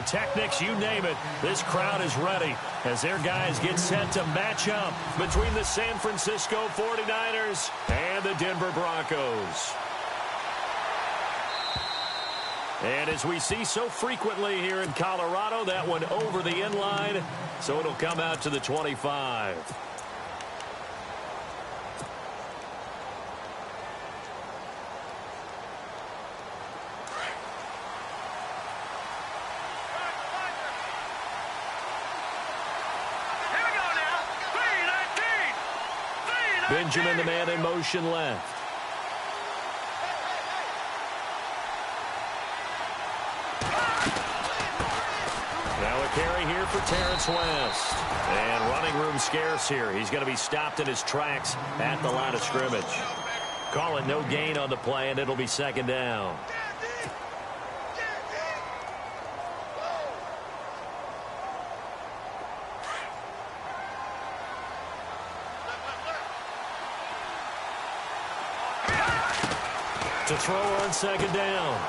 pyrotechnics, you name it. This crowd is ready as their guys get set to match up between the San Francisco 49ers and the Denver Broncos. And as we see so frequently here in Colorado, that one over the end line, so it'll come out to the 25. Benjamin, the man in motion left. Now a carry here for Terrence West. And running room scarce here. He's going to be stopped in his tracks at the line of scrimmage. Call it no gain on the play, and it'll be second down. To throw on second down.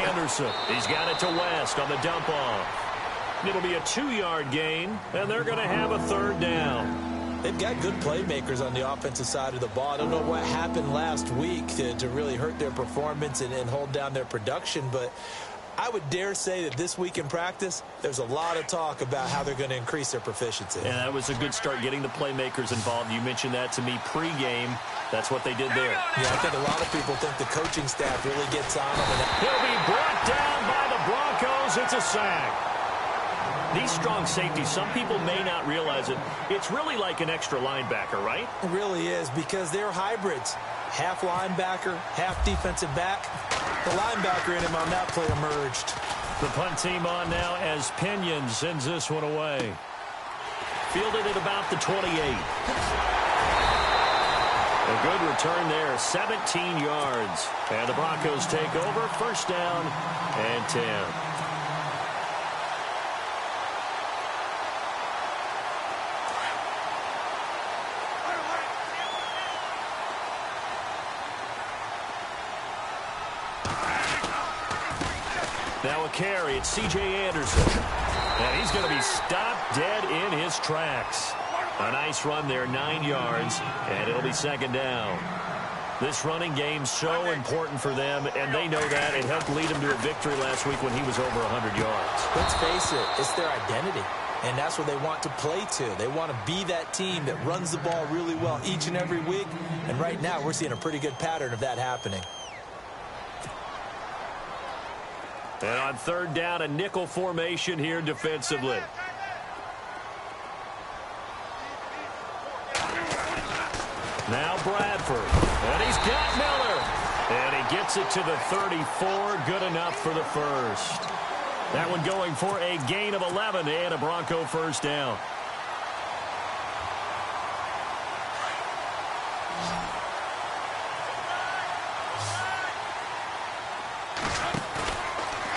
Anderson. He's got it to West on the dump off. It'll be a 2-yard gain, and they're going to have a third down. They've got good playmakers on the offensive side of the ball. I don't know what happened last week to really hurt their performance and hold down their production, but I would dare say that this week in practice, there's a lot of talk about how they're going to increase their proficiency. And that was a good start, getting the playmakers involved. You mentioned that to me pregame. That's what they did there. Yeah, I think a lot of people think the coaching staff really gets on them. He'll be brought down by the Broncos. It's a sack. These strong safeties, some people may not realize it. It's really like an extra linebacker, right? It really is, because they're hybrids. Half linebacker, half defensive back. The linebacker in him on that play emerged. The punt team on now as Pinion sends this one away. Fielded at about the 28. A good return there, 17 yards. And the Broncos take over, first down and 10. Now a carry, it's C.J. Anderson. And he's going to be stopped dead in his tracks. A nice run there, 9 yards, and it'll be second down. This running game's so important for them, and they know that. It helped lead them to a victory last week when he was over 100 yards. Let's face it, it's their identity, and that's what they want to play to. They want to be that team that runs the ball really well each and every week, and right now we're seeing a pretty good pattern of that happening. And on third down, a nickel formation here defensively. Now Bradford, and he's got Miller. And he gets it to the 34, good enough for the first. That one going for a gain of 11 and a Bronco first down.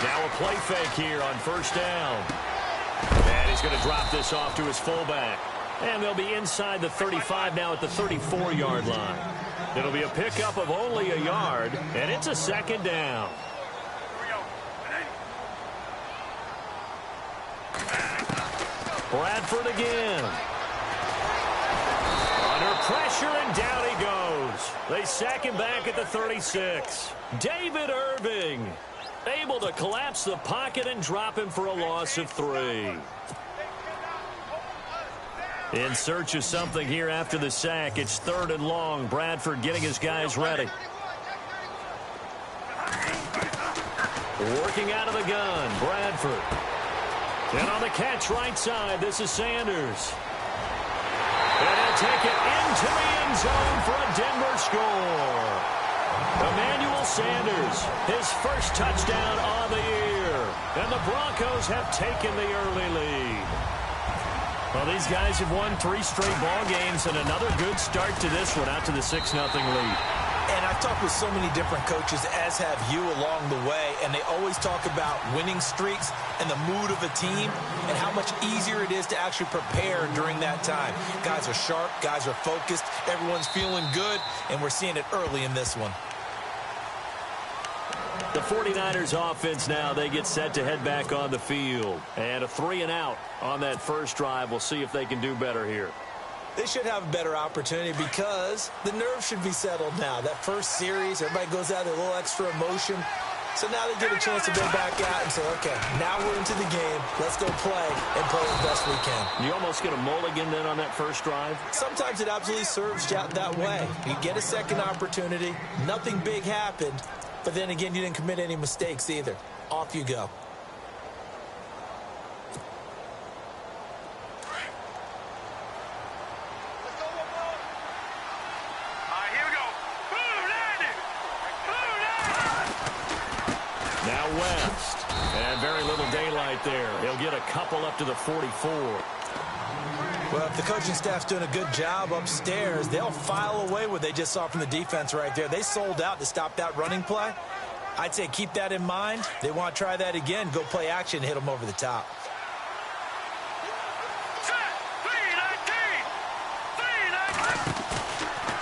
Now a play fake here on first down. And he's going to drop this off to his fullback. And they'll be inside the 35 now at the 34-yard line. It'll be a pickup of only a yard, and it's a second down. Bradford again. Under pressure, and down he goes. They sack him back at the 36. David Irving able to collapse the pocket and drop him for a loss of 3. In search of something here after the sack. It's third and long. Bradford getting his guys ready. Working out of the gun, Bradford. And on the catch right side, this is Sanders. And he'll take it into the end zone for a Denver score. Emmanuel Sanders, his first touchdown on the year. And the Broncos have taken the early lead. Well, these guys have won 3 straight ball games, and another good start to this one, out to the 6-0 lead. And I've talked with so many different coaches, as have you, along the way, and they always talk about winning streaks and the mood of a team and how much easier it is to actually prepare during that time. Guys are sharp, guys are focused, everyone's feeling good, and we're seeing it early in this one. The 49ers offense now, they get set to head back on the field. And a 3-and-out on that first drive. We'll see if they can do better here. They should have a better opportunity because the nerves should be settled now. That first series, everybody goes out with a little extra emotion. So now they get a chance to go back out and say, okay, now we're into the game. Let's go play and play as best we can. You almost get a mulligan then on that first drive? Sometimes it absolutely serves you out that way. You get a second opportunity. Nothing big happened. But then again, you didn't commit any mistakes either. Off you go. Now West, and very little daylight there. He'll get a couple up to the 44. Well, if the coaching staff's doing a good job upstairs, they'll file away what they just saw from the defense right there. They sold out to stop that running play. I'd say keep that in mind. They want to try that again. Go play action, hit them over the top.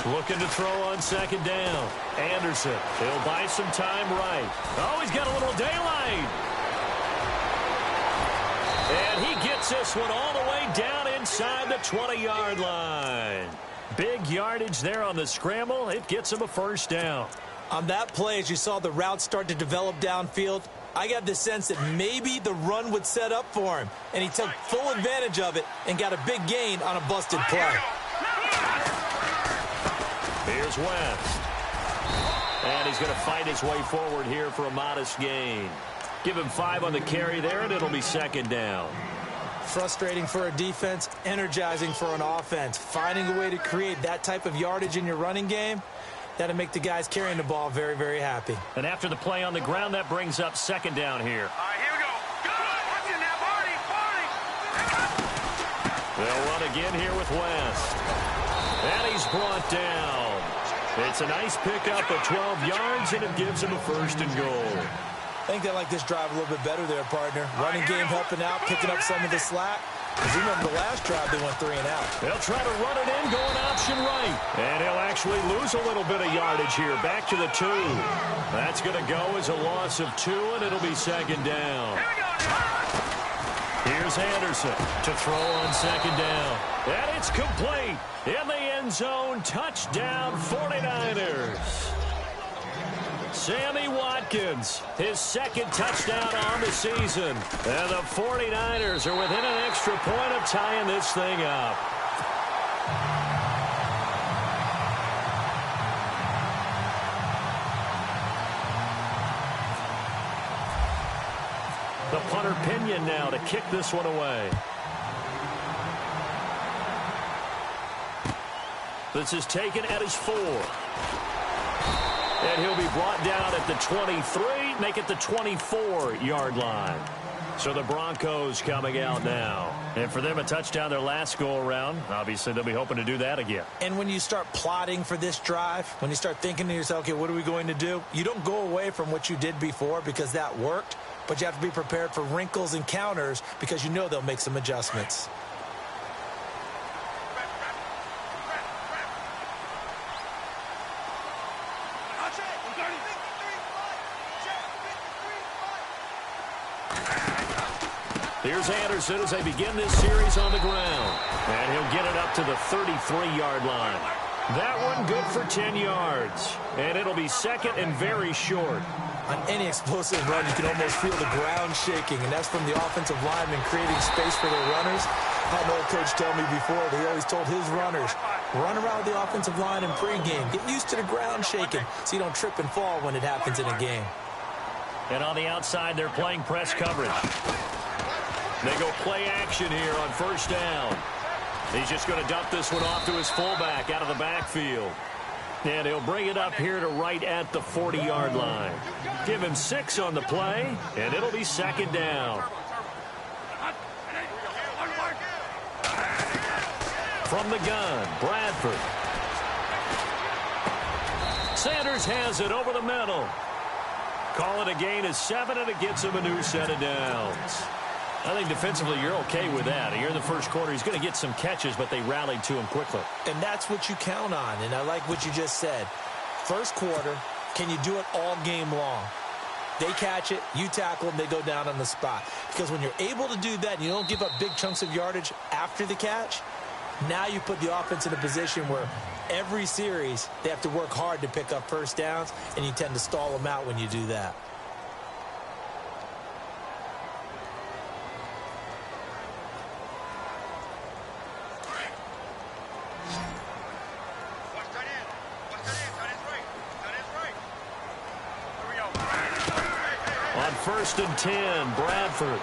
Looking to throw on second down. Anderson, he'll buy some time right. Oh, he's got a little daylight. And he gets this one all the way down inside the 20-yard line. Big yardage there on the scramble. It gets him a first down. On that play, as you saw the route start to develop downfield, I got the sense that maybe the run would set up for him. And he took full advantage of it and got a big gain on a busted play. Here's West. And he's going to fight his way forward here for a modest gain. Give him 5 on the carry there, and it'll be second down. Frustrating for a defense, energizing for an offense. Finding a way to create that type of yardage in your running game, that'll make the guys carrying the ball very, very happy. And after the play on the ground, that brings up second down here. All right, here we go. Watch it now, Barney. They'll run again here with West. And he's brought down. It's a nice pickup of 12 yards, and it gives him a first and goal. I think they like this drive a little bit better there, partner. Running game helping out, picking up some of the slack. Because you remember the last drive, they went 3 and out. They'll try to run it in, going option right. And he'll actually lose a little bit of yardage here, back to the 2. That's going to go as a loss of 2, and it'll be second down. Here's Anderson to throw on second down. And it's complete. In the end zone, touchdown 49ers. Sammy Watkins, his second touchdown on the season. And the 49ers are within an extra point of tying this thing up. The punter Pinion now to kick this one away. This is taken at his 4. And he'll be brought down at the 23, make it the 24-yard line. So the Broncos coming out now. And for them, a touchdown their last go-around. Obviously, they'll be hoping to do that again. And when you start plotting for this drive, when you start thinking to yourself, okay, what are we going to do? You don't go away from what you did before because that worked. But you have to be prepared for wrinkles and counters because you know they'll make some adjustments. Here's Anderson as they begin this series on the ground. And he'll get it up to the 33-yard line. That one good for 10 yards. And it'll be second and very short. On any explosive run, you can almost feel the ground shaking, and that's from the offensive lineman creating space for their runners. I had an old coach tell me before, he always told his runners, run around with the offensive line in pregame. Get used to the ground shaking so you don't trip and fall when it happens in a game. And on the outside, they're playing press coverage. They go play action here on first down. He's just going to dump this one off to his fullback out of the backfield. And he'll bring it up here to right at the 40-yard line. Give him 6 on the play, and it'll be second down. From the gun, Bradford. Sanders has it over the middle. Call it a gain of 7, and it gets him a new set of downs. I think defensively you're okay with that. Here in the first quarter, he's going to get some catches, but they rallied to him quickly. And that's what you count on, and I like what you just said. First quarter, can you do it all game long? They catch it, you tackle them, they go down on the spot. Because when you're able to do that and you don't give up big chunks of yardage after the catch, now you put the offense in a position where every series they have to work hard to pick up first downs, and you tend to stall them out when you do that. On 1st and 10, Bradford.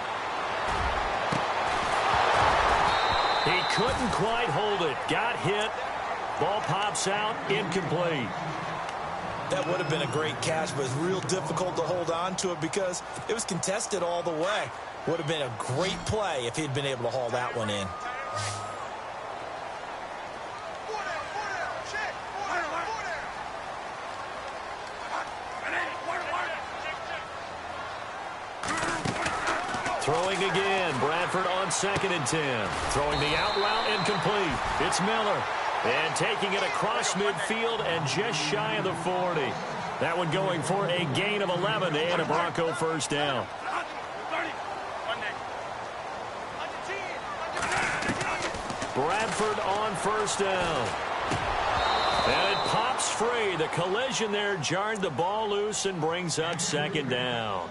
He couldn't quite hold it. Got hit. Ball pops out. Incomplete. That would have been a great catch, but it's real difficult to hold on to it because it was contested all the way. Would have been a great play if he'd been able to haul that one in. Throwing again. Bradford on 2nd and 10. Throwing the out route incomplete. It's Miller. And taking it across midfield and just shy of the 40. That one going for a gain of 11 and a Bronco first down. Bradford on 1st down. And it pops free. The collision there jarred the ball loose and brings up 2nd down.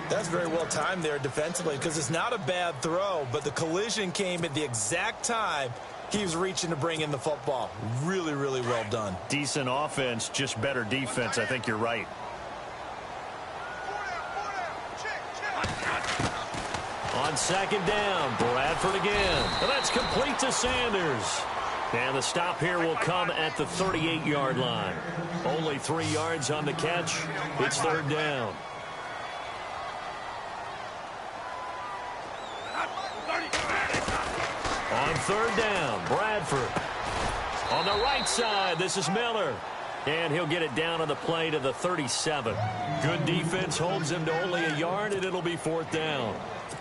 That's very well timed there defensively because it's not a bad throw, but the collision came at the exact time he was reaching to bring in the football. Really, really well done. Decent offense, just better defense. I think you're right. On 2nd down, Bradford again. And that's complete to Sanders. And the stop here will come at the 38-yard line. Only 3 yards on the catch. It's 3rd down. On 3rd down, Bradford. On the right side, this is Miller. And he'll get it down on the play to the 37. Good defense holds him to only a yard, and it'll be 4th down.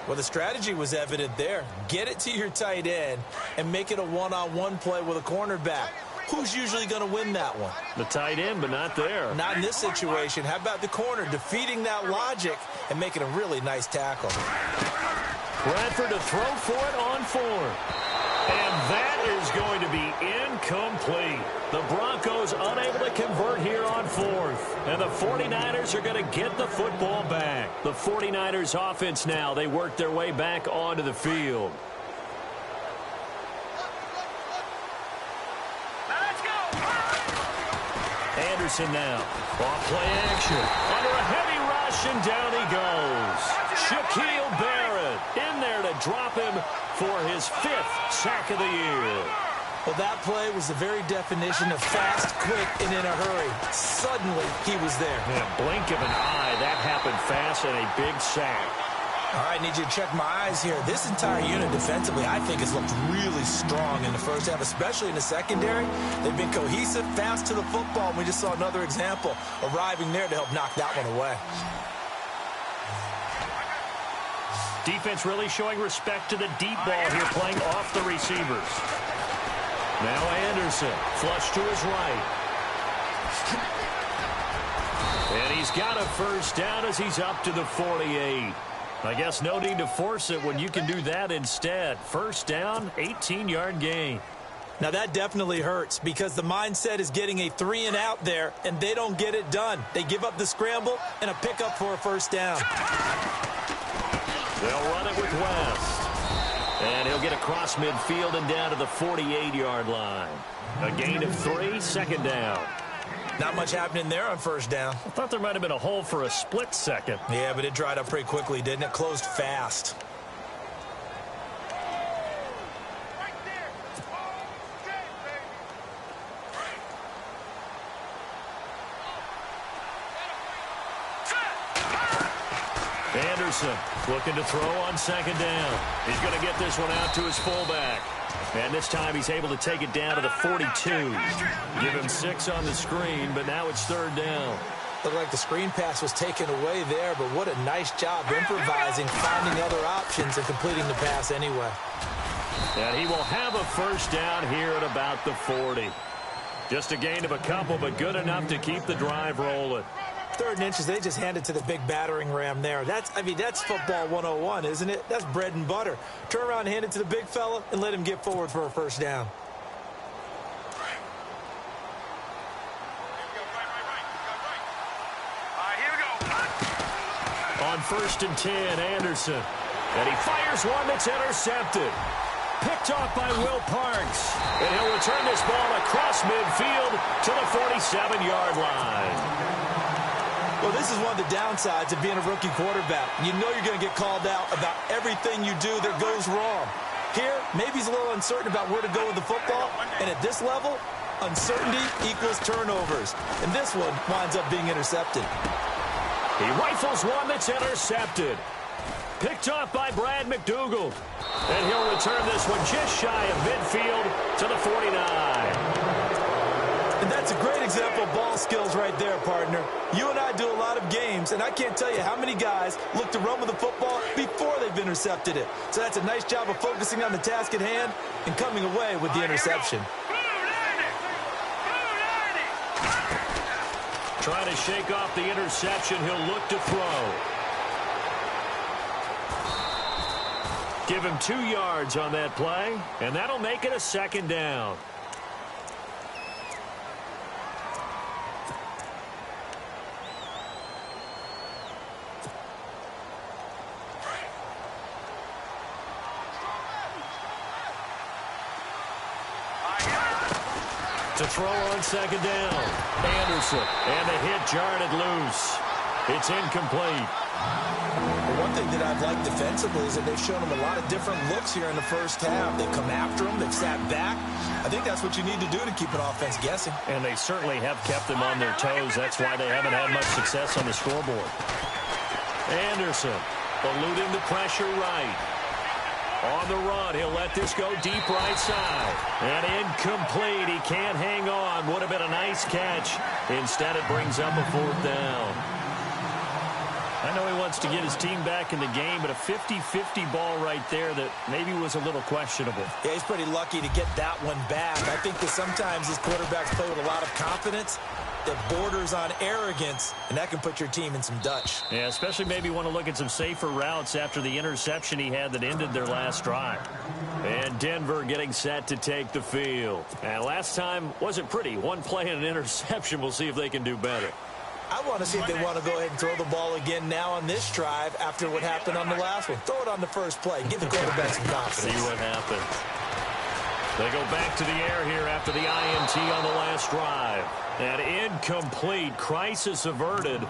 Well, the strategy was evident there. Get it to your tight end and make it a one-on-one play with a cornerback. Who's usually going to win that one? The tight end, but not there. Not in this situation. How about the corner defeating that logic and making a really nice tackle? Bradford to throw for it on 4th. And that is going to be incomplete. The Broncos unable to convert here on 4th. And the 49ers are going to get the football back. The 49ers offense now, they work their way back onto the field. Let's go! Anderson now. Off play action. Under a heavy rush, and down he goes. Shaquille Barrett in there to drop him for his 5th sack of the year. Well, that play was the very definition of fast, quick, and in a hurry. Suddenly, he was there. In a blink of an eye, that happened fast and a big sack. All right, need you to check my eyes here. This entire unit defensively, I think, has looked really strong in the first half, especially in the secondary. They've been cohesive, fast to the football, and we just saw another example arriving there to help knock that one away. Defense really showing respect to the deep ball here, playing off the receivers. Now Anderson, flush to his right. And he's got a first down as he's up to the 48. I guess no need to force it when you can do that instead. First down, 18-yard gain. Now that definitely hurts because the mindset is getting a 3-and-out there, and they don't get it done. They give up the scramble and a pickup for a first down. They'll run it with West. And he'll get across midfield and down to the 48-yard line. A gain of 3, 2nd down. Not much happening there on first down. I thought there might have been a hole for a split second. Yeah, but it dried up pretty quickly, didn't it? Closed fast. Anderson looking to throw on 2nd down. He's going to get this one out to his fullback. And this time he's able to take it down to the 42. Give him 6 on the screen, but now it's 3rd down. Looked like the screen pass was taken away there, but what a nice job improvising, finding other options, and completing the pass anyway. And he will have a first down here at about the 40. Just a gain of a couple, but good enough to keep the drive rolling. 3rd and inches, they just hand it to the big battering ram there. That's football 101, isn't it? That's bread and butter. Turn around and hand it to the big fella and let him get forward for a first down. On 1st and 10, Anderson. And he fires one that's intercepted. Picked off by Will Parks. And he'll return this ball across midfield to the 47-yard line. Well, this is one of the downsides of being a rookie quarterback. You know you're going to get called out about everything you do that goes wrong. Here, maybe he's a little uncertain about where to go with the football. And at this level, uncertainty equals turnovers. And this one winds up being intercepted. He rifles one that's intercepted. Picked off by Brad McDougal. And he'll return this one just shy of midfield to the 49. And that's a great example of ball skills right there, partner. You and I do a lot of games, and I can't tell you how many guys look to run with the football before they've intercepted it. So that's a nice job of focusing on the task at hand and coming away with the interception. Trying to shake off the interception, he'll look to throw. Give him 2 yards on that play, and that'll make it a 2nd down. To throw on 2nd down. Anderson, and the hit jarred it loose. It's incomplete. Well, one thing that I've liked defensively is that they've shown him a lot of different looks here in the first half. They've come after him. They've sat back. I think that's what you need to do to keep an offense guessing. And they certainly have kept them on their toes. That's why they haven't had much success on the scoreboard. Anderson eluding the pressure right. On the run, he'll let this go deep right side. And incomplete. He can't hang on. Would have been a nice catch. Instead, it brings up a 4th down. I know he wants to get his team back in the game, but a 50-50 ball right there that maybe was a little questionable. Yeah, he's pretty lucky to get that one back. I think that sometimes these quarterbacks play with a lot of confidence that borders on arrogance, and that can put your team in some Dutch. Yeah, especially maybe want to look at some safer routes after the interception he had that ended their last drive. And Denver getting set to take the field. And last time wasn't pretty. One play and an interception. We'll see if they can do better. I want to see if they want to go ahead and throw the ball again now on this drive after what happened on the last one. Throw it on the first play. Give the quarterback some confidence. See what happens. They go back to the air here after the INT on the last drive. And incomplete. Crisis averted.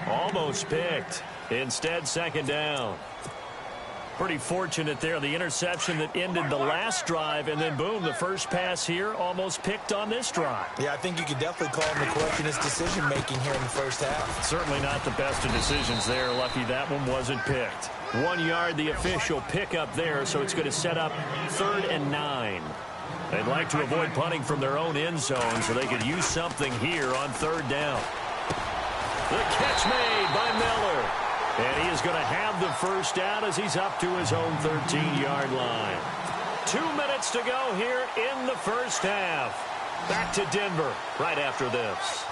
Almost picked. Instead, 2nd down. Pretty fortunate there. The interception that ended the last drive, and then, boom, the first pass here almost picked on this drive. Yeah, I think you could definitely call him the question is decision-making here in the first half. Certainly not the best of decisions there. Lucky that one wasn't picked. 1 yard, the official pickup there, so it's going to set up 3rd and 9. They'd like to avoid punting from their own end zone so they could use something here on 3rd down. The catch made by Miller. And he is going to have the first down as he's up to his own 13-yard line. 2 minutes to go here in the first half. Back to Denver right after this.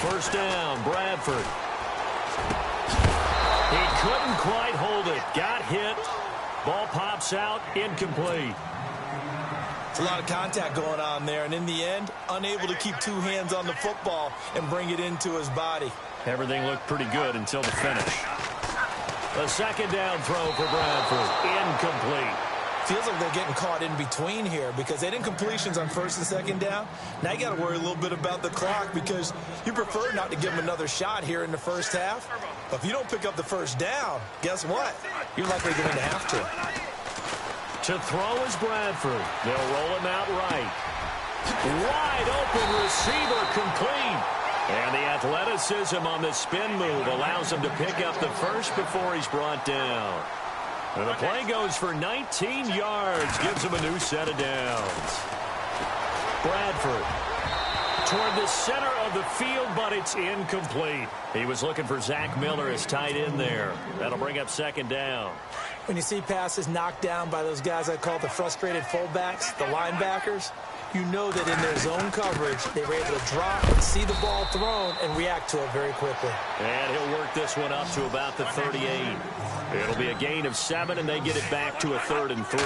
First down, Bradford. He couldn't quite hold it. Got hit. Ball pops out. Incomplete. It's a lot of contact going on there, and in the end, unable to keep 2 hands on the football and bring it into his body. Everything looked pretty good until the finish. A 2nd down throw for Bradford. Incomplete. Feels like they're getting caught in between here because they didn't completions on 1st and 2nd down. Now you got to worry a little bit about the clock because you prefer not to give them another shot here in the first half. But if you don't pick up the first down, guess what? You're likely going to have to. To throw is Bradford. They'll roll him out right. Wide open receiver complete. And the athleticism on the spin move allows him to pick up the first before he's brought down. And the play goes for 19 yards. Gives him a new set of downs. Bradford toward the center of the field, but it's incomplete. He was looking for Zach Miller as tight end there. That'll bring up 2nd down. When you see passes knocked down by those guys I call the frustrated fullbacks, the linebackers, You know that in their zone coverage, they were able to drop, see the ball thrown, and react to it very quickly. And he'll work this one up to about the 38. It'll be a gain of 7, and they get it back to a 3rd and 3.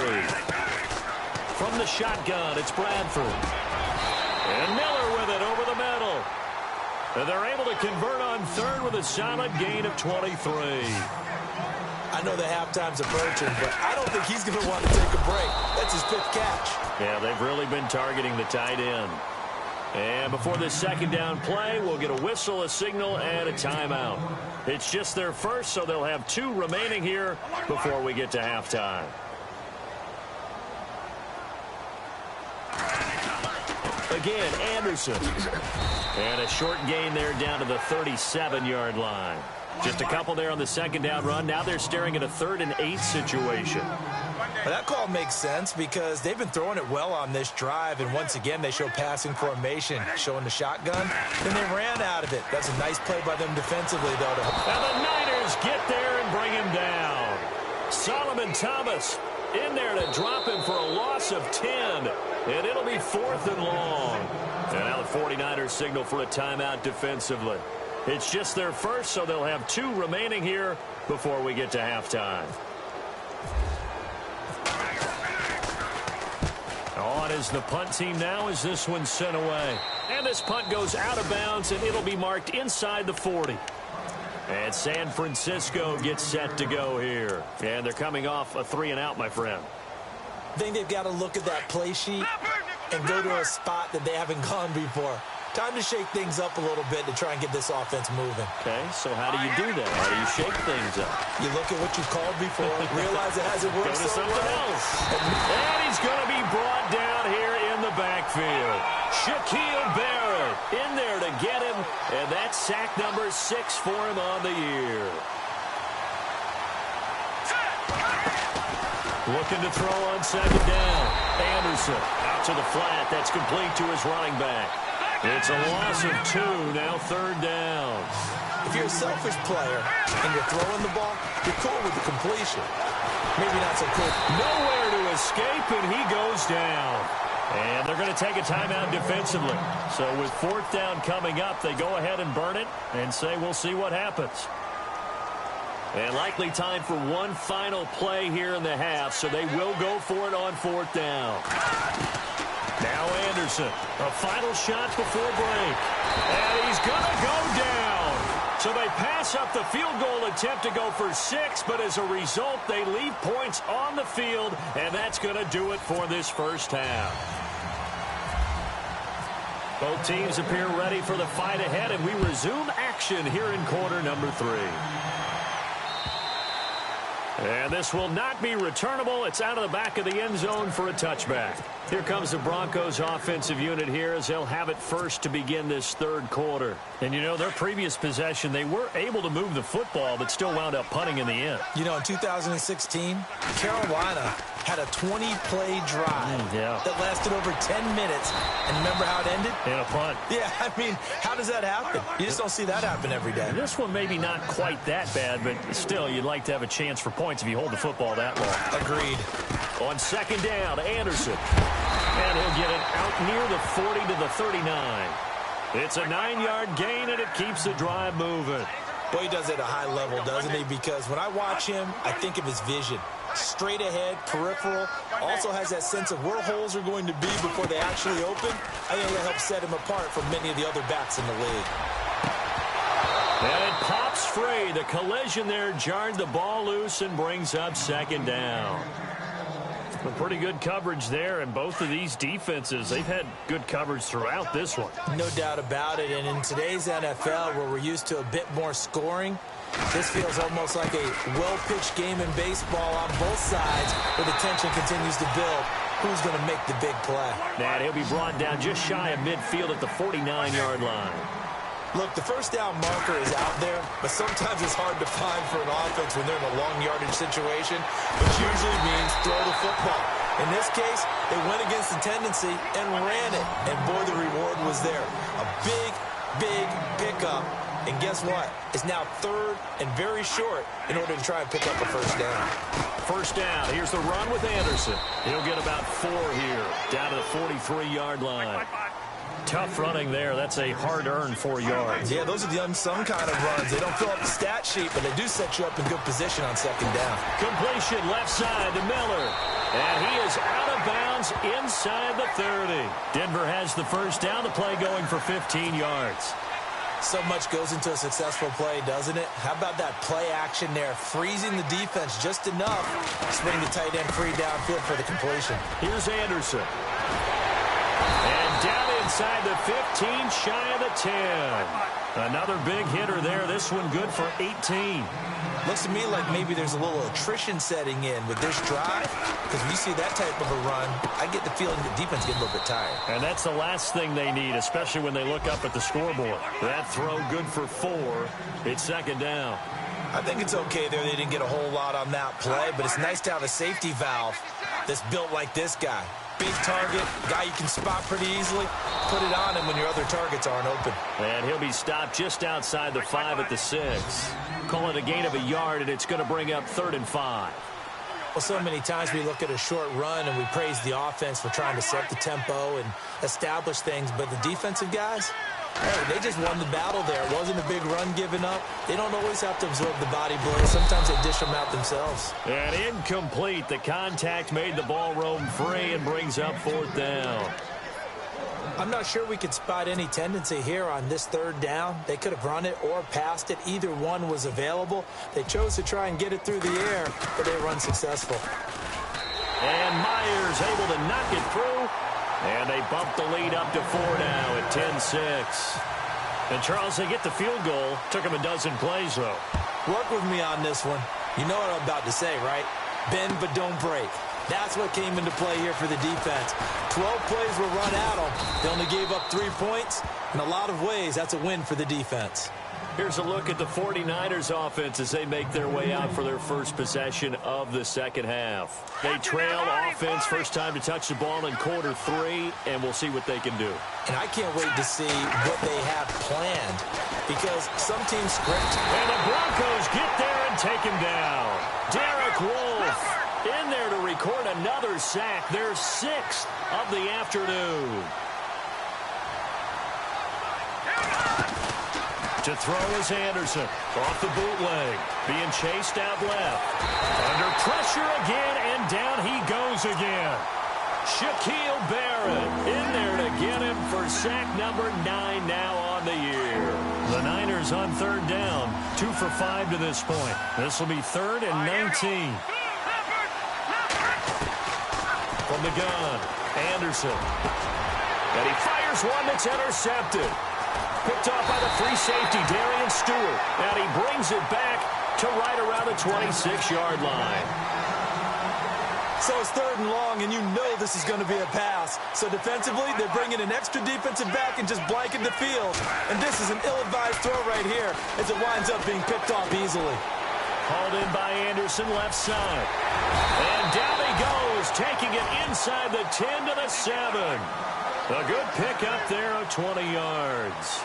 From the shotgun, it's Bradford. And Miller with it over the middle. And they're able to convert on 3rd with a solid gain of 23. I know the halftime's approaching, but I don't think he's going to want to take a break. That's his 5th catch. Yeah, they've really been targeting the tight end. And before this second down play, we'll get a whistle, a signal, and a timeout. It's just their first, so they'll have 2 remaining here before we get to halftime. Again, Anderson. And a short gain there down to the 37-yard line. Just a couple there on the second down run. Now they're staring at a 3rd and 8 situation. Well, that call makes sense because they've been throwing it well on this drive, and once again they show passing formation, showing the shotgun. Then they ran out of it. That's a nice play by them defensively, though. And the Niners get there and bring him down. Solomon Thomas in there to drop him for a loss of 10. And it'll be 4th and long. And now the 49ers signal for a timeout defensively. It's just their first, so they'll have 2 remaining here before we get to halftime. On is the punt team now as this one's sent away. And this punt goes out of bounds, and it'll be marked inside the 40. And San Francisco gets set to go here. And they're coming off a 3-and-out, my friend. I think they've got to look at that play sheet and go to a spot that they haven't gone before. Time to shake things up a little bit to try and get this offense moving. Okay, so how do you do that? How do you shake things up? You look at what you called before, realize it hasn't worked so well. Else. And he's going to be brought down here in the backfield. Shaquille Barrett in there to get him, and that's sack number 6 for him on the year. Looking to throw on second down. Anderson out to the flat. That's complete to his running back. It's a loss of 2, now 3rd down. If you're a selfish player and you're throwing the ball, you're cool with the completion. Maybe not so cool. Nowhere to escape, and he goes down. And they're going to take a timeout defensively. So with 4th down coming up, they go ahead and burn it and say we'll see what happens. And likely time for one final play here in the half, so they will go for it on 4th down. Now Anderson, a final shot before break. And he's going to go down. So they pass up the field goal attempt to go for 6, but as a result, they leave points on the field, and that's going to do it for this first half. Both teams appear ready for the fight ahead, and we resume action here in quarter number 3. And this will not be returnable. It's out of the back of the end zone for a touchback. Here comes the Broncos offensive unit here as they'll have it first to begin this 3rd quarter. And, you know, their previous possession, they were able to move the football but still wound up punting in the end. You know, in 2016, Carolina had a 20-play drive that lasted over 10 minutes. And remember how it ended? In a punt. Yeah, I mean, how does that happen? You just don't see that happen every day. And this one maybe not quite that bad, but still, you'd like to have a chance for points if you hold the football that long. Agreed. On second down, Anderson. And he'll get it out near the 40 to the 39. It's a 9-yard gain, and it keeps the drive moving. Well, he does it at a high level, doesn't he? Because when I watch him, I think of his vision. Straight ahead, peripheral, also has that sense of where holes are going to be before they actually open. I think that helps set him apart from many of the other backs in the league. And it pops free. The collision there jarred the ball loose and brings up second down. Pretty good coverage there, and both of these defenses, they've had good coverage throughout this one. No doubt about it, and in today's NFL, where we're used to a bit more scoring, this feels almost like a well-pitched game in baseball on both sides, where the tension continues to build. Who's going to make the big play? And he'll be brought down just shy of midfield at the 49-yard line. Look, the first down marker is out there, but sometimes it's hard to find for an offense when they're in a long yardage situation, which usually means throw the football. In this case, they went against the tendency and ran it, and boy, the reward was there. A big, big pickup And guess what? It's now third and very short in order to try and pick up a first down. First down. Here's the run with Anderson. He'll get about 4 here, down to the 43-yard line. Tough running there. That's a hard-earned 4 yards. Yeah, those are the unsung kind of runs. They don't fill up the stat sheet, but they do set you up in good position on second down. Completion left side to Miller. And he is out of bounds inside the 30. Denver has the first down. The play going for 15 yards. So much goes into a successful play, doesn't it? How about that play action there, freezing the defense just enough to swing the tight end free downfield for the completion. Here's Anderson. And down inside the 15, shy of the 10. Another big hitter there. This one good for 18. Looks to me like maybe there's a little attrition setting in with this drive, because when you see that type of a run, I get the feeling the defense gets a little bit tired. And that's the last thing they need, especially when they look up at the scoreboard. That throw good for 4. It's second down. I think it's okay there. They didn't get a whole lot on that play, but it's nice to have a safety valve that's built like this guy. Big target, guy you can spot pretty easily. Put it on him when your other targets aren't open. And he'll be stopped just outside the 5 at the 6. Call it a gain of a yard, and it's going to bring up 3rd and 5. Well, so many times we look at a short run and we praise the offense for trying to set the tempo and establish things, but the defensive guys, hey, they just won the battle there. It wasn't a big run given up. They don't always have to absorb the body blows. Sometimes they dish them out themselves. And incomplete. The contact made the ball roam free and brings up 4th down. I'm not sure we could spot any tendency here on this 3rd down. They could have run it or passed it. Either one was available. They chose to try and get it through the air, but they were unsuccessful. And Myers able to knock it through. And they bump the lead up to 4 now at 10-6. And, Charles, they get the field goal. Took them a dozen plays, though. Work with me on this one. You know what I'm about to say, right? Bend but don't break. That's what came into play here for the defense. 12 plays were run at them. They only gave up 3 points. In a lot of ways, that's a win for the defense. Here's a look at the 49ers offense as they make their way out for their first possession of the second half. They trail offense, first time to touch the ball in quarter 3, and we'll see what they can do. And I can't wait to see what they have planned, because some teams script. And the Broncos get there and take him down. Derek Wolfe in there to record another sack, their 6th of the afternoon. To throw is Anderson. Off the bootleg. Being chased out left. Under pressure again, and down he goes again. Shaquille Barrett in there to get him for sack number 9 now on the year. The Niners on 3rd down. 2 for 5 to this point. This will be 3rd and 19. From the gun, Anderson. And he fires one that's intercepted. Picked off by the free safety, Darian Stewart. And he brings it back to right around the 26-yard line. So it's 3rd and long, and you know this is going to be a pass. So defensively, they're bringing an extra defensive back and just blanking the field. And this is an ill-advised throw right here as it winds up being picked off easily. Hauled in by Anderson, left side. And down he goes, taking it inside the 10 to the 7. A good pick up there of 20 yards.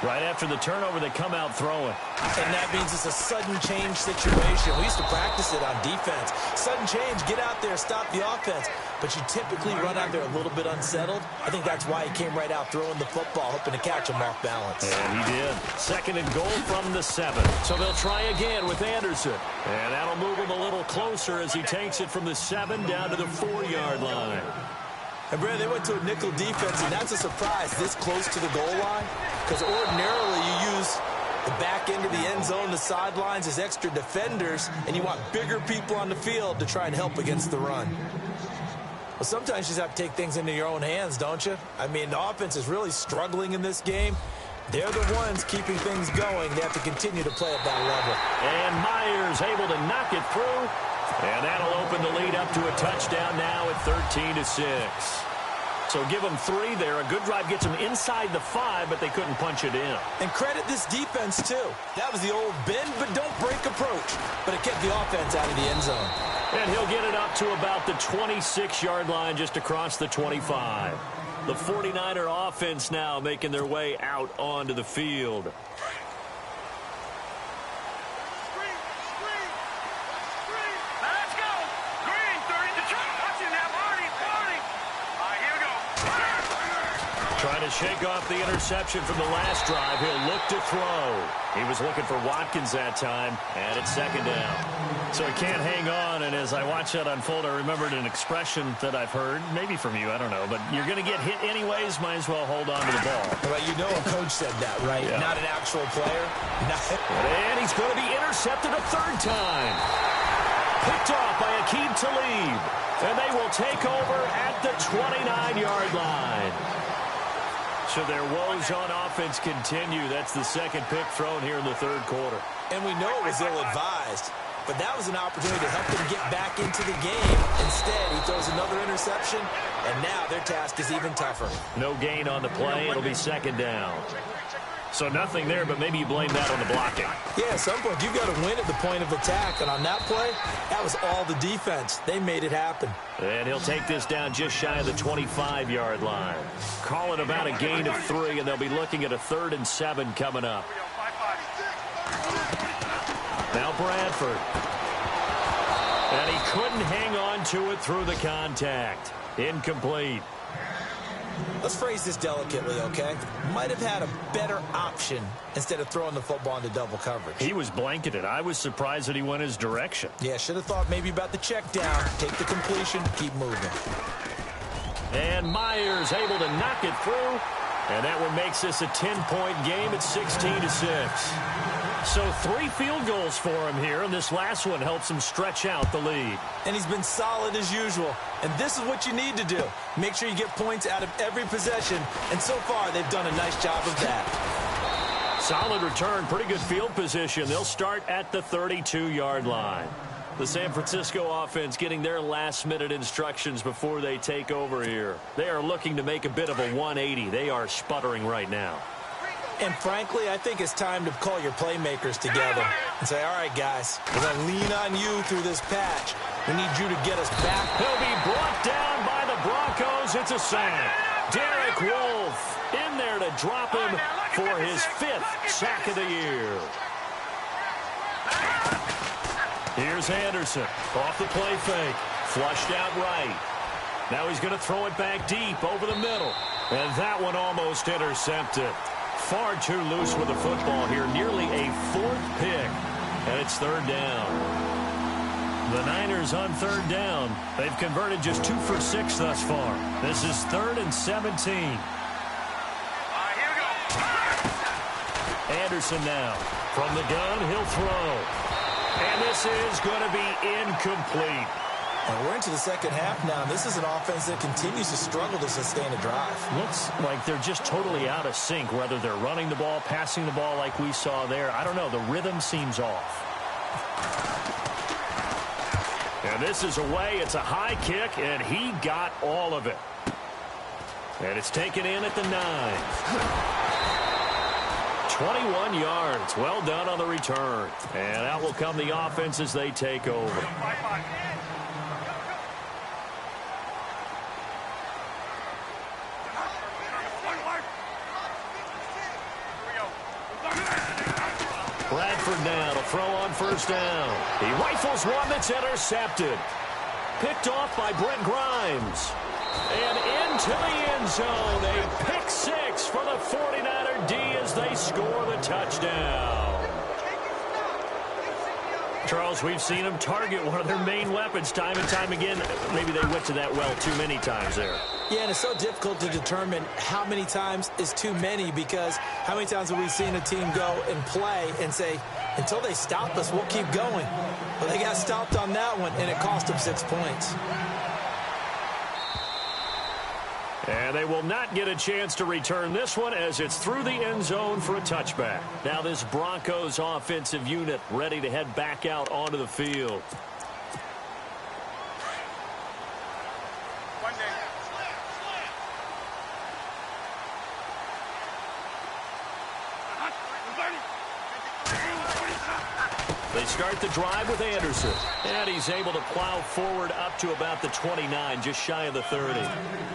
Right after the turnover, they come out throwing. And that means it's a sudden change situation. We used to practice it on defense. Sudden change, get out there, stop the offense. But you typically run out there a little bit unsettled. I think that's why he came right out throwing the football, hoping to catch him off balance. And he did. 2nd and goal from the 7. So they'll try again with Anderson. And that'll move him a little closer as he takes it from the 7 down to the 4-yard line. And, Brad, they went to a nickel defense, and that's a surprise this close to the goal line, because ordinarily you use the back end of the end zone, the sidelines as extra defenders, and you want bigger people on the field to try and help against the run. Well, sometimes you just have to take things into your own hands, don't you? I mean, the offense is really struggling in this game. They're the ones keeping things going. They have to continue to play at that level. And Myers able to knock it through. And that'll open the lead up to a touchdown now at 13-6. So give them 3 there. A good drive gets them inside the 5, but they couldn't punch it in. And credit this defense, too. That was the old bend but don't break approach. But it kept the offense out of the end zone. And he'll get it up to about the 26-yard line just across the 25. The 49er offense now making their way out onto the field. Trying to shake off the interception from the last drive. He'll look to throw. He was looking for Watkins that time, and it's second down. So he can't hang on, and as I watch that unfold, I remembered an expression that I've heard, maybe from you, I don't know, but you're going to get hit anyways, might as well hold on to the ball. Well, you know a coach said that, right? Yeah. Not an actual player. And he's going to be intercepted a third time. Picked off by Aqib Talib, and they will take over at the 29-yard line. So their woes on offense continue. That's the second pick thrown here in the third quarter. And we know it was ill-advised, but that was an opportunity to help them get back into the game. Instead, he throws another interception, and now their task is even tougher. No gain on the play. It'll be second down. So nothing there, but maybe you blame that on the blocking. Yeah, at some point, you've got to win at the point of attack. And on that play, that was all the defense. They made it happen. And he'll take this down just shy of the 25-yard line. Call it about a gain of 3, and they'll be looking at a 3rd and 7 coming up. Now Bradford. And he couldn't hang on to it through the contact. Incomplete. Let's phrase this delicately, okay? Might have had a better option instead of throwing the football into double coverage. He was blanketed. I was surprised that he went his direction. Yeah, should have thought maybe about the check down, take the completion, keep moving. And Myers able to knock it through. And that one makes this a 10-point game at 16-6. So 3 field goals for him here, and this last one helps him stretch out the lead. And he's been solid as usual. And this is what you need to do. Make sure you get points out of every possession. And so far, they've done a nice job of that. Solid return, pretty good field position. They'll start at the 32-yard line. The San Francisco offense getting their last-minute instructions before they take over here. They are looking to make a bit of a 180. They are sputtering right now. And frankly, I think it's time to call your playmakers together and say, all right, guys, we're going to lean on you through this patch. We need you to get us back. He'll be brought down by the Broncos. It's a sack. Derek Wolfe in there to drop him for his 5th sack of the year. Here's Anderson off the play fake. Flushed out right. Now he's going to throw it back deep over the middle. And that one almost intercepted. Far too loose with the football here. Nearly a 4th pick. And it's 3rd down. The Niners on 3rd down. They've converted just 2 for 6 thus far. This is 3rd and 17. Here we go. Anderson now. From the gun, he'll throw. And this is going to be incomplete. And we're into the second half now. This is an offense that continues to struggle to sustain a drive. Looks like they're just totally out of sync, whether they're running the ball, passing the ball like we saw there. I don't know. The rhythm seems off. And this is away. It's a high kick, and he got all of it. And it's taken in at the 9. 21 yards. Well done on the return. And out will come the offense as they take over. Bradford now to throw on 1st down. He rifles one that's intercepted. Picked off by Brent Grimes. And into the end zone. A pick 6 for the 49er D as they score the touchdown. Charles, we've seen them target one of their main weapons time and time again. Maybe they went to that well too many times there. Yeah, and it's so difficult to determine how many times is too many, because how many times have we seen a team go and play and say, until they stop us, we'll keep going. Well, they got stopped on that one, and it cost them 6 points. And they will not get a chance to return this one as it's through the end zone for a touchback. Now this Broncos offensive unit ready to head back out onto the field. They start the drive with Anderson. And he's able to plow forward up to about the 29, just shy of the 30.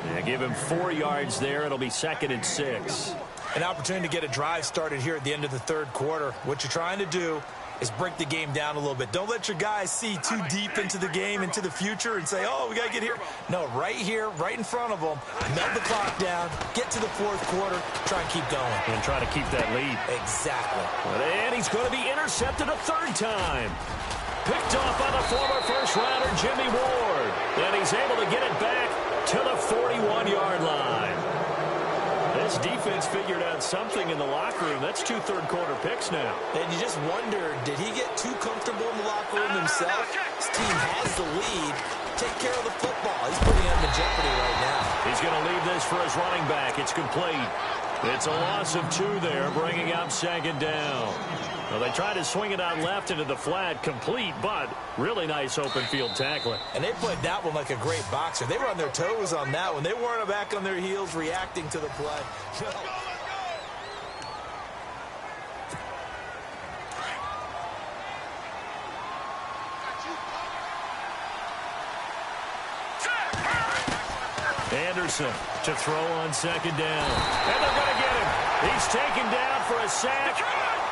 And give him 4 yards there. It'll be 2nd and 6. An opportunity to get a drive started here at the end of the third quarter. What you're trying to do is break the game down a little bit. Don't let your guys see too deep into the game, into the future, and say, oh, we got to get here. No, right here, right in front of them, melt the clock down, get to the fourth quarter, try and keep going. And try to keep that lead. Exactly. And he's going to be intercepted a third time. Picked off by the former first-rounder Jimmy Ward. And he's able to get it back to the 41-yard line. This defense figured out something in the locker room. That's 2 third-quarter picks now. And you just wonder, did he get too comfortable in the locker room himself? His team has the lead. Take care of the football. He's putting him in jeopardy right now. He's going to leave this for his running back. It's complete. It's a loss of 2 there, bringing up second down. Well, they tried to swing it out left into the flat, complete, but really nice open field tackling. And they played that one like a great boxer. They were on their toes on that one. They weren't back on their heels reacting to the play. No. Anderson to throw on second down. And they're going to get him. He's taken down for a sack.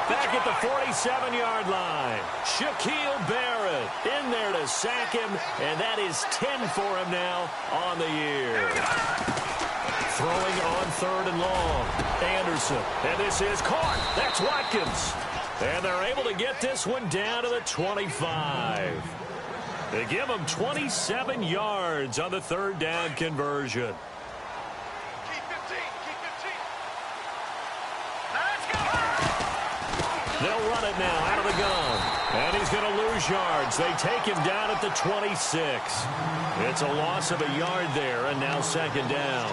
Back at the 47-yard line. Shaquille Barrett in there to sack him, and that is 10 for him now on the year. Throwing on third and long. Anderson, and this is caught. That's Watkins. And they're able to get this one down to the 25. They give him 27 yards on the third down conversion. They'll run it now out of the gun. And he's going to lose yards. They take him down at the 26. It's a loss of a yard there, and now second down.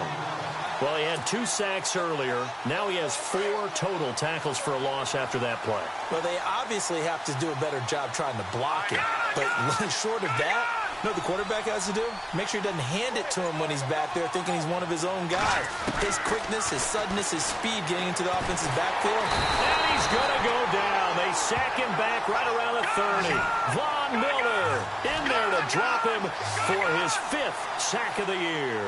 Well, he had 2 sacks earlier. Now he has 4 total tackles for a loss after that play. Well, they obviously have to do a better job trying to block it. But short of that, you know what the quarterback has to do? Make sure he doesn't hand it to him when he's back there thinking he's one of his own guys. His quickness, his suddenness, his speed getting into the offensive backfield. And he's going to go down. They sack him back right around the 30. Von Miller in there to drop him for his 5th sack of the year.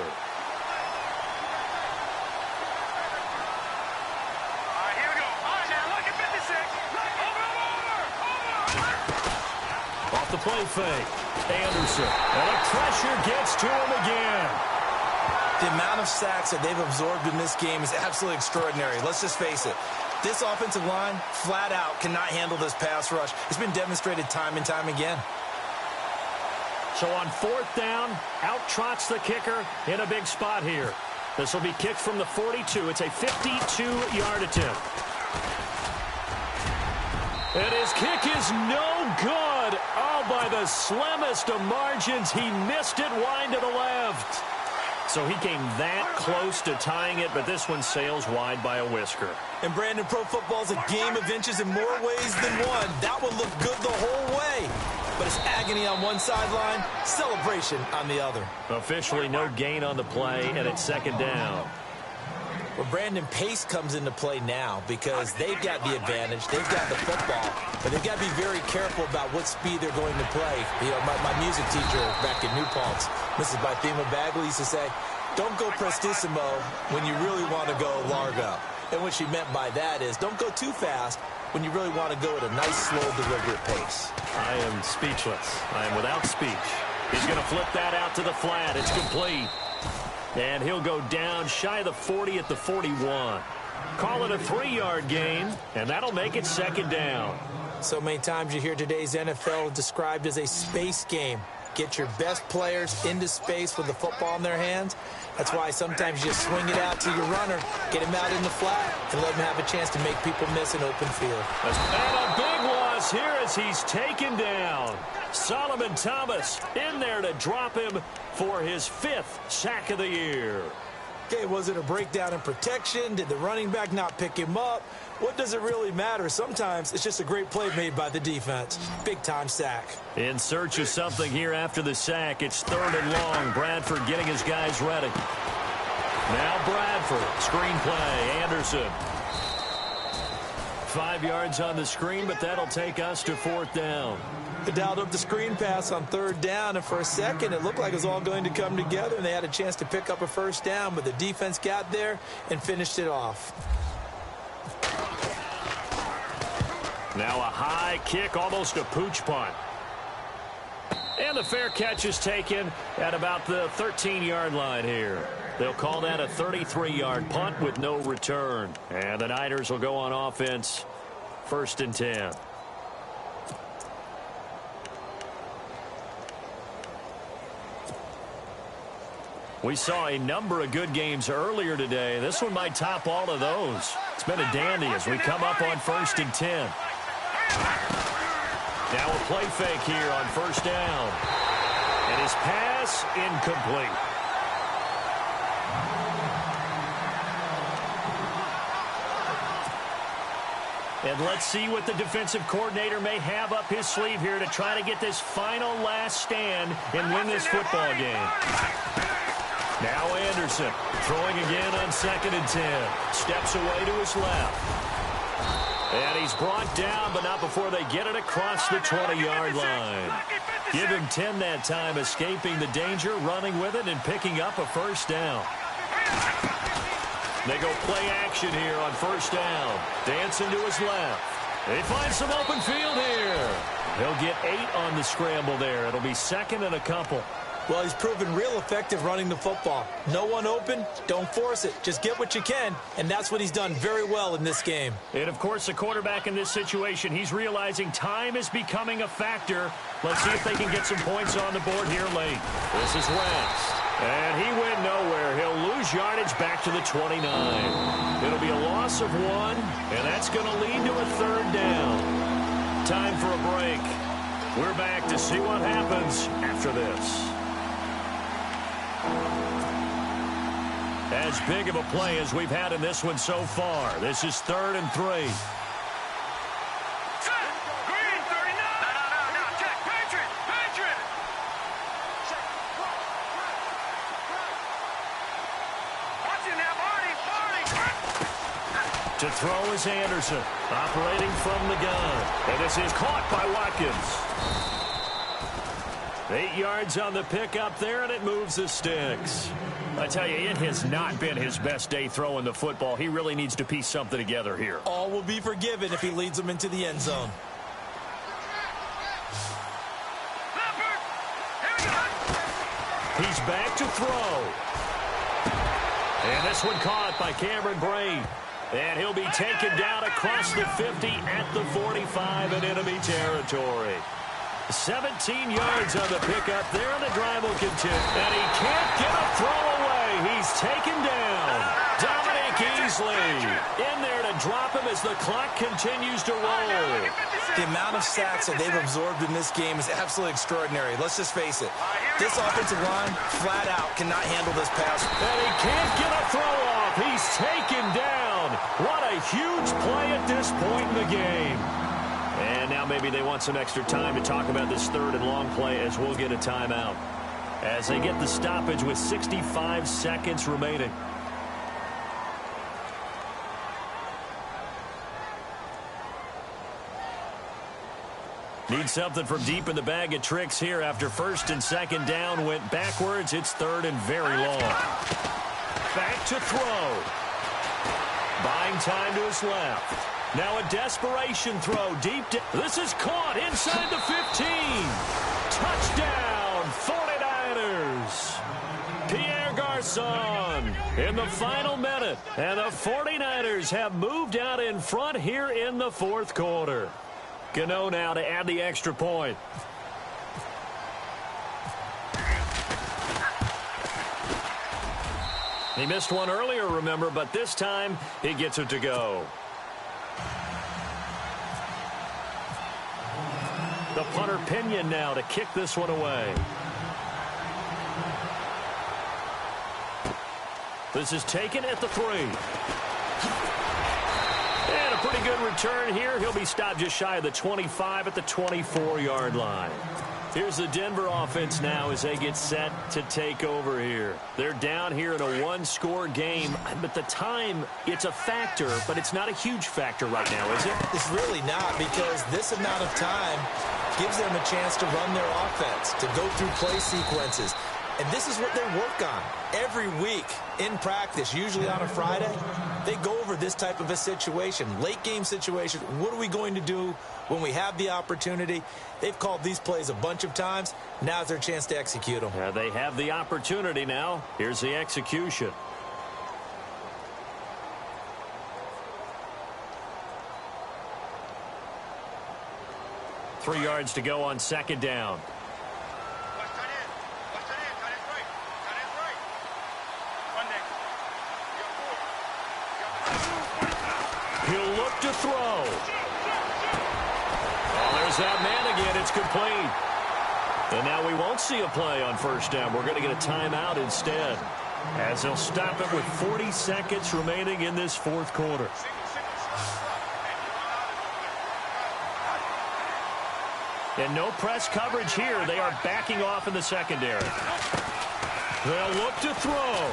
Off the play fake. Anderson. And the pressure gets to him again. The amount of sacks that they've absorbed in this game is absolutely extraordinary. Let's just face it. This offensive line, flat out, cannot handle this pass rush. It's been demonstrated time and time again. So on 4th down, out trots the kicker in a big spot here. This will be kicked from the 42. It's a 52-yard attempt. And his kick is no good. Oh, by the slimmest of margins, he missed it wide to the left. So he came that close to tying it, but this one sails wide by a whisker. And Brandon, pro football's a game of inches in more ways than one. That one looked good the whole way. But it's agony on one sideline, celebration on the other. Officially no gain on the play, and it's second down. Well, Brandon, pace comes into play now because they've got the advantage. They've got the football, but they've got to be very careful about what speed they're going to play. You know, my music teacher back in New Paltz, Mrs. Bythema Bagley, used to say, don't go prestissimo when you really want to go largo. And what she meant by that is don't go too fast when you really want to go at a nice, slow, deliberate pace. I am speechless. I am without speech. He's going to flip that out to the flat. It's complete. And he'll go down shy of the 40 at the 41. Call it a 3-yard gain, and that'll make it second down. So many times you hear today's NFL described as a space game. Get your best players into space with the football in their hands. That's why sometimes you just swing it out to your runner, get him out in the flat, and let him have a chance to make people miss an open field. And a big loss here as he's taken down. Solomon Thomas in there to drop him for his 5th sack of the year. Okay, was it a breakdown in protection? Did the running back not pick him up? What does it really matter? Sometimes it's just a great play made by the defense. Big-time sack. In search of something here after the sack. It's 3rd and long. Bradford getting his guys ready. Now Bradford. Screen play. Anderson. 5 yards on the screen, but that'll take us to 4th down. They dialed up the screen pass on 3rd down, and for a second it looked like it was all going to come together, and they had a chance to pick up a 1st down, but the defense got there and finished it off. Now a high kick, almost a pooch punt. And the fair catch is taken at about the 13-yard line here. They'll call that a 33-yard punt with no return. And the Niners will go on offense, 1st and 10. We saw a number of good games earlier today. This one might top all of those. It's been a dandy as we come up on 1st and 10. Now a play fake here on 1st down. And his pass incomplete. And let's see what the defensive coordinator may have up his sleeve here to try to get this final last stand and win this football game. Now Anderson throwing again on 2nd and 10. Steps away to his left. And he's brought down, but not before they get it across the 20-yard line. Give him 10 that time, escaping the danger, running with it, and picking up a 1st down. They go play action here on 1st down. Dancing to his left. They find some open field here. He'll get 8 on the scramble there. It'll be 2nd and a couple. Well, he's proven real effective running the football. No one open, don't force it. Just get what you can, and that's what he's done very well in this game. And, of course, the quarterback in this situation, he's realizing time is becoming a factor. Let's see if they can get some points on the board here late. This is Wentz. And he went nowhere. He'll lose yardage back to the 29. It'll be a loss of 1, and that's going to lead to a 3rd down. Time for a break. We're back to see what happens after this. As big of a play as we've had in this one so far. This is 3rd and 3. Green, 39. No. Check. Patriot. Watch it now, Marty. To throw is Anderson, operating from the gun. And this is caught by Watkins. 8 yards on the pickup there, and it moves the sticks. I tell you, it has not been his best day throwing the football. He really needs to piece something together here. All will be forgiven if he leads them into the end zone. He's back to throw. And this one caught by Cameron Brate. And he'll be taken down across the 50 at the 45 in enemy territory. 17 yards on the pickup there, and the drive will continue. And he can't get a throw away. He's taken down. Dominic Easley in there to drop him as the clock continues to roll. The amount of sacks that they've absorbed in this game is absolutely extraordinary. Let's just face it. This offensive line, flat out, cannot handle this pass. And he can't get a throw off. He's taken down. What a huge play at this point in the game. And now maybe they want some extra time to talk about this 3rd and long play as we'll get a timeout. As they get the stoppage with 65 seconds remaining. Need something from deep in the bag of tricks here after 1st and 2nd down went backwards. It's 3rd and very long. Back to throw. Buying time to his left. Now a desperation throw deep. This is caught inside the 15. Touchdown, 49ers. Pierre Garçon in the final minute. And the 49ers have moved out in front here in the 4th quarter. Gano now to add the extra point. He missed one earlier, remember, but this time he gets it to go. The punter Pinion now to kick this one away. This is taken at the 3. And a pretty good return here. He'll be stopped just shy of the 25 at the 24-yard line. Here's the Denver offense now as they get set to take over here. They're down here in a one-score game, but the time, it's a factor, but it's not a huge factor right now, is it? It's really not, because this amount of time gives them a chance to run their offense, to go through play sequences. And this is what they work on every week in practice, usually on a Friday. They go over this type of a situation, late game situation. What are we going to do when we have the opportunity? They've called these plays a bunch of times. Now's their chance to execute them. Yeah, they have the opportunity now. Here's the execution. Three yards to go on second down. He'll look to throw. Oh, there's that man again. It's complete. And now we won't see a play on first down. We're going to get a timeout instead, as they'll stop it with 40 seconds remaining in this fourth quarter. And no press coverage here. They are backing off in the secondary. They'll look to throw.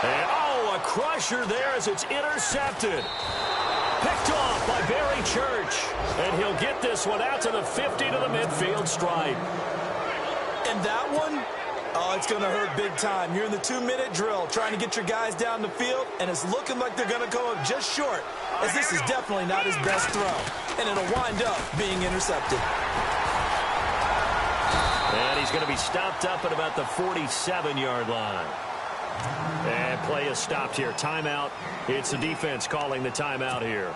And, oh, a crusher there as it's intercepted. Picked off by Barry Church. And he'll get this one out to the 50 to the midfield stripe. And that one, oh, it's going to hurt big time. You're in the 2-minute drill trying to get your guys down the field, and it's looking like they're going to go up just short, as this is definitely not his best throw. And it'll wind up being intercepted. And he's going to be stopped up at about the 47-yard line. And play is stopped here. Timeout. It's the defense calling the timeout here.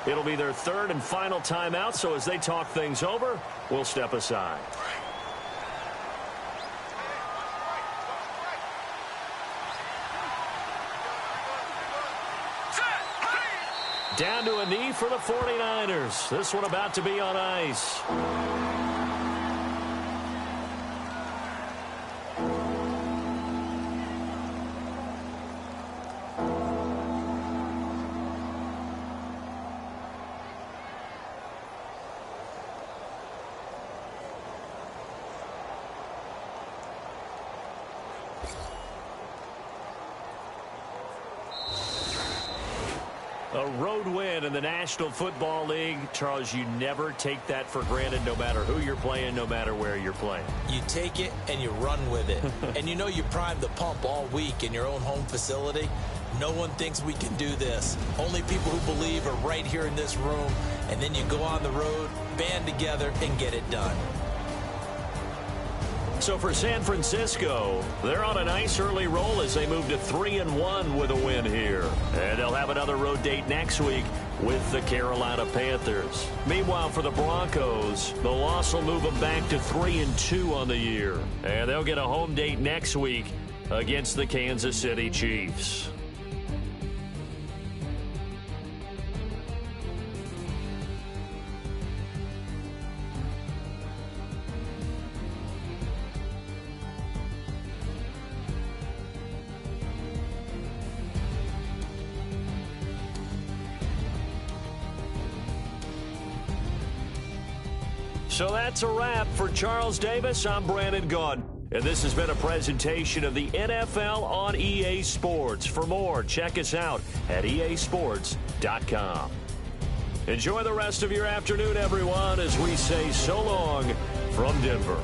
It'll be their third and final timeout, so as they talk things over, we'll step aside. Down to a knee for the 49ers. This one about to be on ice. A road win in the National Football League. Charles, you never take that for granted, no matter who you're playing, no matter where you're playing. You take it and you run with it. And you know you primed the pump all week in your own home facility. No one thinks we can do this. Only people who believe are right here in this room. And then you go on the road, band together, and get it done. So for San Francisco, they're on a nice early roll as they move to 3-1 with a win here. And they'll have another road date next week with the Carolina Panthers. Meanwhile, for the Broncos, the loss will move them back to 3-2 on the year. And they'll get a home date next week against the Kansas City Chiefs. So that's a wrap. For Charles Davis, I'm Brandon Gaudin. And this has been a presentation of the NFL on EA Sports. For more, check us out at easports.com. Enjoy the rest of your afternoon, everyone, as we say so long from Denver.